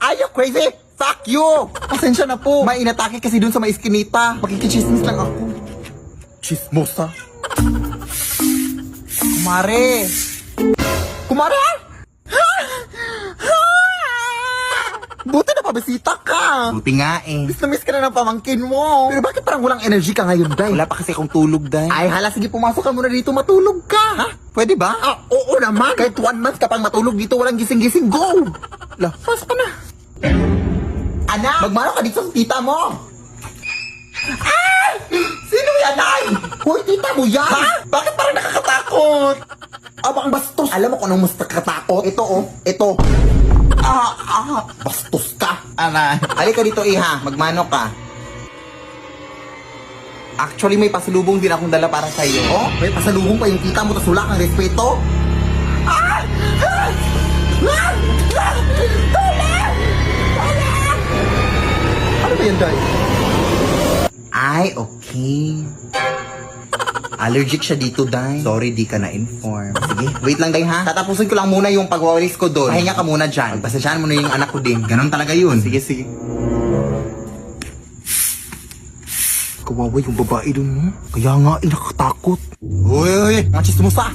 Are you crazy? Fuck you! Pasensya na po. May inatake kasi dun sa may iskinita. Makikichismis lang ako. Chismosa. Kumare! Kumare! Buti na pabisita ka! Buti nga eh. Miss na miss ka na ng pamangkin mo. Pero bakit parang walang energy ka ngayon, Day? Wala pa kasi akong tulog, Day. Ay, hala, sige, pumasok ka muna dito, matulog ka. Ha? Pwede ba? Oo naman. Kahit 1 month ka pang matulog dito, walang gising-gising. Go! Lah, pasok ka na. Anak, magmano ka dito sa tita mo? Ay! Sino yan, Ay? Hoy, tita mo yan? Ha? Bakit parang nakakatakot? Abang bastos. Alam mo kung anong mas nakakatakot? Ito, oh. Ito. Bastos ka. Halika dito, Iha. Magmano ka. Actually, may pasalubong din akong dala para sa'yo. Oh, may pasalubong pa yung tita mo, tas wala kang respeto? Ay! Ay! Ay! Tulong! Tulong! Ano ba yan, Day? Ay, okay. Allergic siya dito, Day. Sorry, di ka na-inform. Sige, wait lang, Day, ha? Tatapusin ko lang muna yung pagwawalis ko doon. Pahinga ka muna dyan. Pagpasensyahan mo na yung anak ko din. Ganon talaga yun. Sige, sige. Kawawa yung babae dun mo. Kaya nga, inakatakot. Uy, mga chismosa.